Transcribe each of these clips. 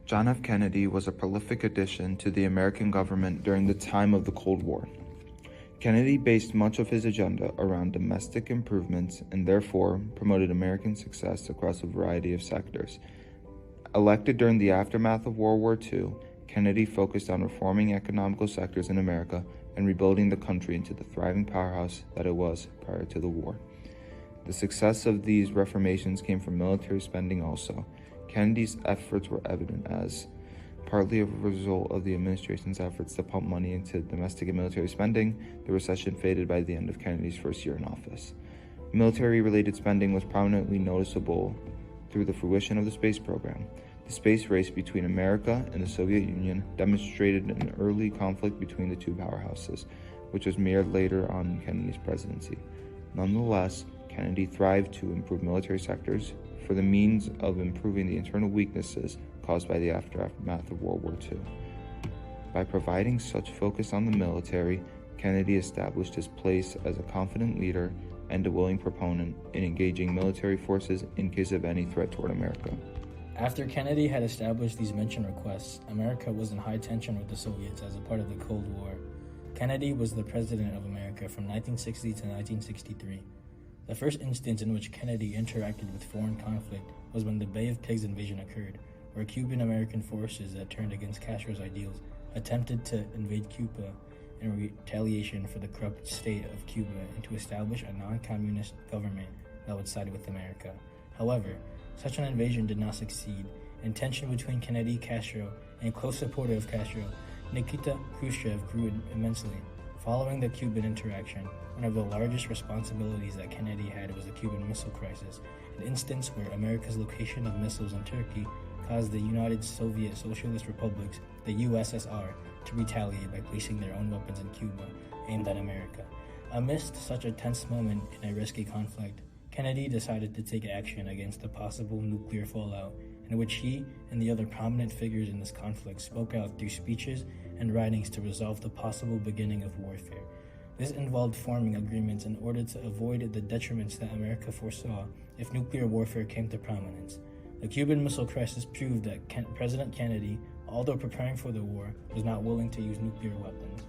John F. Kennedy was a prolific addition to the American government during the time of the Cold War. Kennedy based much of his agenda around domestic improvements and therefore promoted American success across a variety of sectors. Elected during the aftermath of World War II, Kennedy focused on reforming economical sectors in America and rebuilding the country into the thriving powerhouse that it was prior to the war. The success of these reformations came from military spending also. Kennedy's efforts were evident as partly a result of the administration's efforts to pump money into domestic and military spending. The recession faded by the end of Kennedy's first year in office. Military-related spending was prominently noticeable through the fruition of the space program. The space race between America and the Soviet Union demonstrated an early conflict between the two powerhouses, which was mirrored later on in Kennedy's presidency. Nonetheless, Kennedy thrived to improve military sectors for the means of improving the internal weaknesses caused by the aftermath of World War II. By providing such focus on the military, Kennedy established his place as a confident leader and a willing proponent in engaging military forces in case of any threat toward America. After Kennedy had established these mentioned requests, America was in high tension with the Soviets as a part of the Cold War. Kennedy was the president of America from 1960 to 1963. The first instance in which Kennedy interacted with foreign conflict was when the Bay of Pigs invasion occurred, where Cuban-American forces that turned against Castro's ideals attempted to invade Cuba in retaliation for the corrupt state of Cuba and to establish a non-communist government that would side with America. However, such an invasion did not succeed, and tension between Kennedy, Castro, and close supporter of Castro, Nikita Khrushchev, grew immensely. Following the Cuban interaction, one of the largest responsibilities that Kennedy had was the Cuban Missile Crisis, an instance where America's location of missiles in Turkey caused the United Soviet Socialist Republics, the USSR, to retaliate by placing their own weapons in Cuba, aimed at America. Amidst such a tense moment in a risky conflict, Kennedy decided to take action against the possible nuclear fallout, in which he and the other prominent figures in this conflict spoke out through speeches and writings to resolve the possible beginning of warfare. This involved forming agreements in order to avoid the detriments that America foresaw if nuclear warfare came to prominence. The Cuban Missile Crisis proved that President Kennedy, although preparing for the war, was not willing to use nuclear weapons.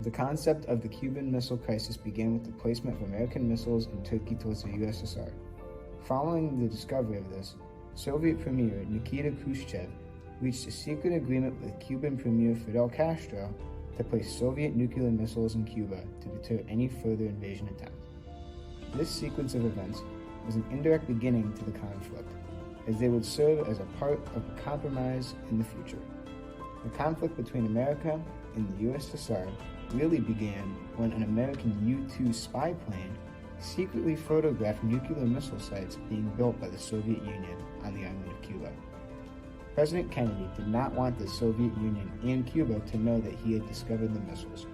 The concept of the Cuban Missile Crisis began with the placement of American missiles in Turkey towards the USSR. Following the discovery of this, Soviet Premier Nikita Khrushchev reached a secret agreement with Cuban Premier Fidel Castro to place Soviet nuclear missiles in Cuba to deter any further invasion attempt. This sequence of events was an indirect beginning to the conflict, as they would serve as a part of a compromise in the future. The conflict between America and the USSR really began when an American U-2 spy plane secretly photographed nuclear missile sites being built by the Soviet Union on the island of Cuba. President Kennedy did not want the Soviet Union and Cuba to know that he had discovered the missiles.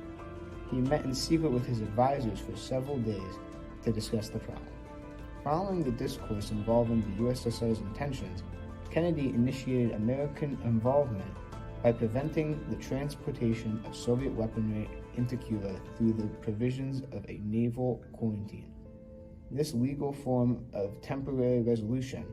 He met in secret with his advisors for several days to discuss the problem. Following the discourse involving the USSR's intentions, Kennedy initiated American involvement by preventing the transportation of Soviet weaponry into Cuba through the provisions of a naval quarantine. This legal form of temporary resolution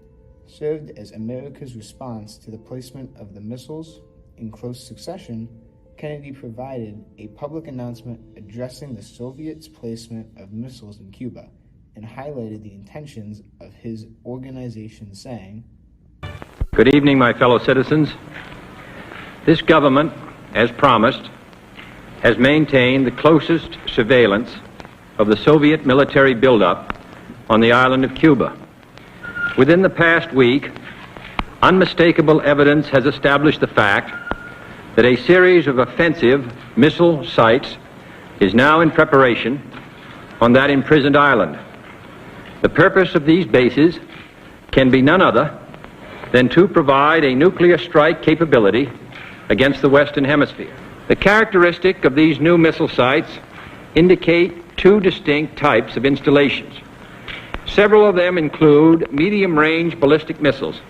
served as America's response to the placement of the missiles. In close succession, Kennedy provided a public announcement addressing the Soviets' placement of missiles in Cuba and highlighted the intentions of his organization, saying, "Good evening, my fellow citizens. This government, as promised, has maintained the closest surveillance of the Soviet military buildup on the island of Cuba. Within the past week, unmistakable evidence has established the fact that a series of offensive missile sites is now in preparation on that imprisoned island. The purpose of these bases can be none other than to provide a nuclear strike capability against the Western Hemisphere. The characteristic of these new missile sites indicate two distinct types of installations. Several of them include medium-range ballistic missiles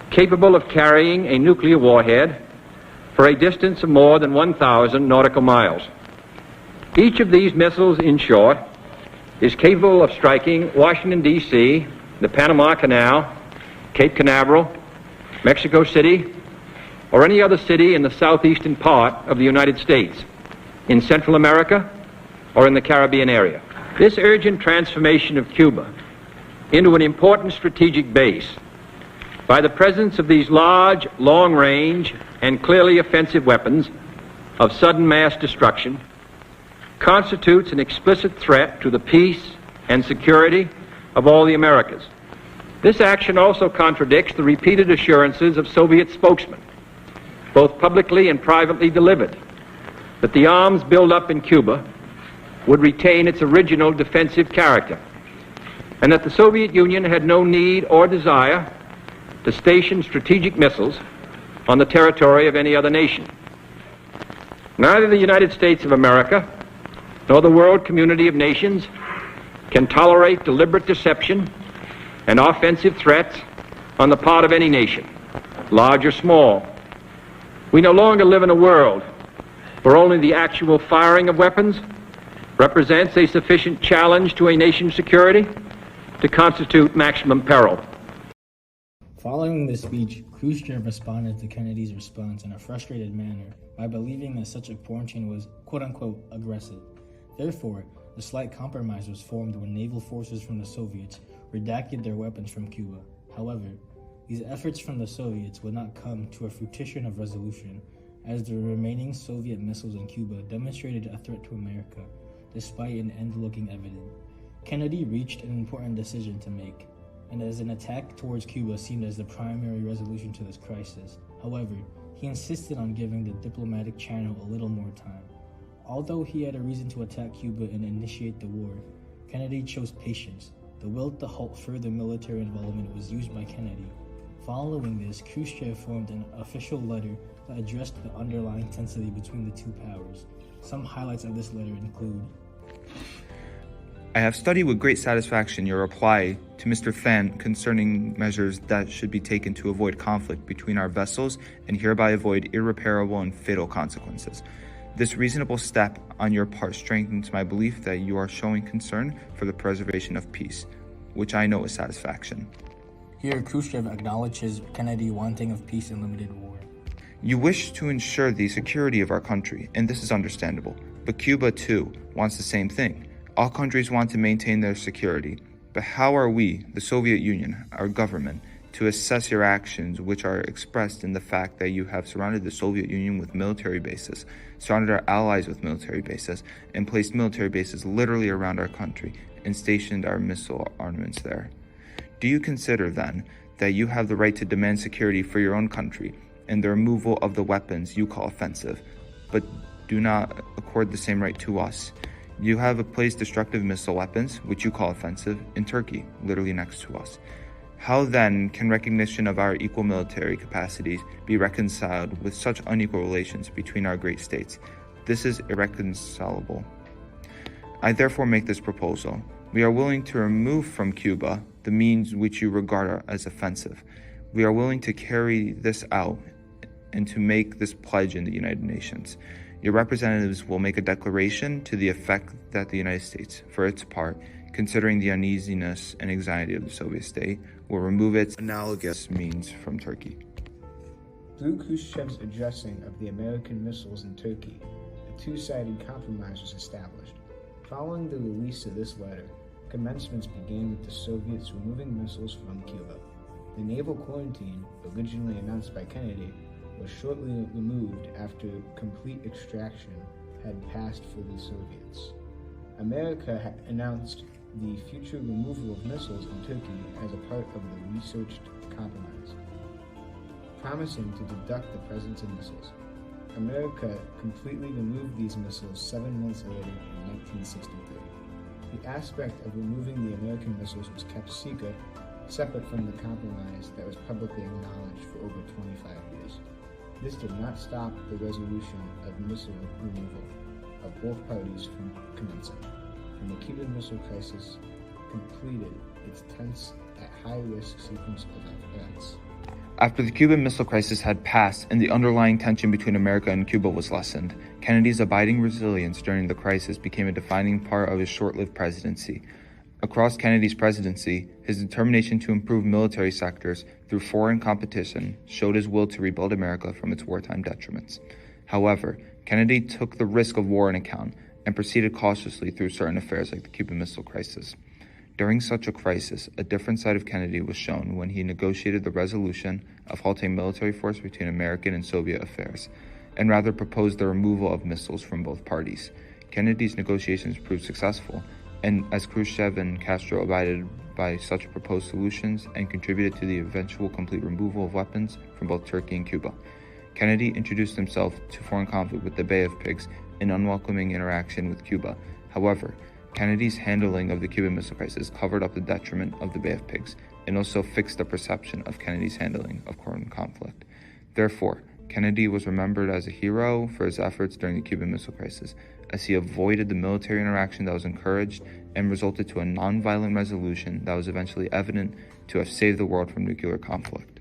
capable of carrying a nuclear warhead for a distance of more than 1,000 nautical miles. Each of these missiles, in short, is capable of striking Washington, D.C., the Panama Canal, Cape Canaveral, Mexico City, or any other city in the southeastern part of the United States, in Central America, or in the Caribbean area. This urgent transformation of Cuba into an important strategic base by the presence of these large, long-range, and clearly offensive weapons of sudden mass destruction constitutes an explicit threat to the peace and security of all the Americas. This action also contradicts the repeated assurances of Soviet spokesmen, both publicly and privately delivered, that the arms buildup in Cuba would retain its original defensive character, and that the Soviet Union had no need or desire to station strategic missiles on the territory of any other nation. Neither the United States of America nor the world community of nations can tolerate deliberate deception and offensive threats on the part of any nation, large or small. We no longer live in a world where only the actual firing of weapons represents a sufficient challenge to a nation's security to constitute maximum peril. Following this speech, Khrushchev responded to Kennedy's response in a frustrated manner by believing that such a quarantine was, quote-unquote, aggressive. Therefore, a slight compromise was formed when naval forces from the Soviets redacted their weapons from Cuba. However, these efforts from the Soviets would not come to a fruition of resolution, as the remaining Soviet missiles in Cuba demonstrated a threat to America, despite an end looking evident. Kennedy reached an important decision to make, and as an attack towards Cuba seemed as the primary resolution to this crisis. However, he insisted on giving the diplomatic channel a little more time. Although he had a reason to attack Cuba and initiate the war, Kennedy chose patience. The will to halt further military involvement was used by Kennedy. Following this, Khrushchev formed an official letter that addressed the underlying tension between the two powers. Some highlights of this letter include: I have studied with great satisfaction your reply to Mr. Fan concerning measures that should be taken to avoid conflict between our vessels and hereby avoid irreparable and fatal consequences. This reasonable step on your part strengthens my belief that you are showing concern for the preservation of peace, which I know is satisfaction. Here, Khrushchev acknowledges Kennedy wanting of peace and limited war. You wish to ensure the security of our country, and this is understandable. But Cuba, too, wants the same thing. All countries want to maintain their security. But how are we, the Soviet Union, our government, to assess your actions, which are expressed in the fact that you have surrounded the Soviet Union with military bases, surrounded our allies with military bases, and placed military bases literally around our country, and stationed our missile armaments there? Do you consider, then, that you have the right to demand security for your own country and the removal of the weapons you call offensive, but do not accord the same right to us? You have placed destructive missile weapons, which you call offensive, in Turkey, literally next to us. How then can recognition of our equal military capacities be reconciled with such unequal relations between our great states? This is irreconcilable. I therefore make this proposal. We are willing to remove from Cuba the means which you regard as offensive. We are willing to carry this out and to make this pledge in the United Nations. Your representatives will make a declaration to the effect that the United States, for its part, considering the uneasiness and anxiety of the Soviet state, will remove its analogous means from Turkey. Through Khrushchev's addressing of the American missiles in Turkey, a two-sided compromise was established. Following the release of this letter, commencements began with the Soviets removing missiles from Cuba. The naval quarantine, originally announced by Kennedy, was shortly removed after complete extraction had passed for the Soviets. America had announced the future removal of missiles in Turkey as a part of the researched compromise, promising to deduct the presence of missiles. America completely removed these missiles 7 months later in 1963. The aspect of removing the American missiles was kept secret, separate from the compromise that was publicly acknowledged for over 25 years. This did not stop the resolution of missile removal of both parties from commencing, and the Cuban Missile Crisis completed its tense, at high-risk sequence of events. After the Cuban Missile Crisis had passed and the underlying tension between America and Cuba was lessened, Kennedy's abiding resilience during the crisis became a defining part of his short-lived presidency. Across Kennedy's presidency, his determination to improve military sectors through foreign competition showed his will to rebuild America from its wartime detriments. However, Kennedy took the risk of war in account and proceeded cautiously through certain affairs like the Cuban Missile Crisis. During such a crisis, a different side of Kennedy was shown when he negotiated the resolution of halting military force between American and Soviet affairs, and rather proposed the removal of missiles from both parties. Kennedy's negotiations proved successful, and as Khrushchev and Castro abided by such proposed solutions and contributed to the eventual complete removal of weapons from both Turkey and Cuba. Kennedy introduced himself to foreign conflict with the Bay of Pigs in unwelcoming interaction with Cuba. However, Kennedy's handling of the Cuban Missile Crisis covered up the detriment of the Bay of Pigs and also fixed the perception of Kennedy's handling of foreign conflict. Therefore, Kennedy was remembered as a hero for his efforts during the Cuban Missile Crisis, as he avoided the military interaction that was encouraged and resulted to a nonviolent resolution that was eventually evident to have saved the world from nuclear conflict.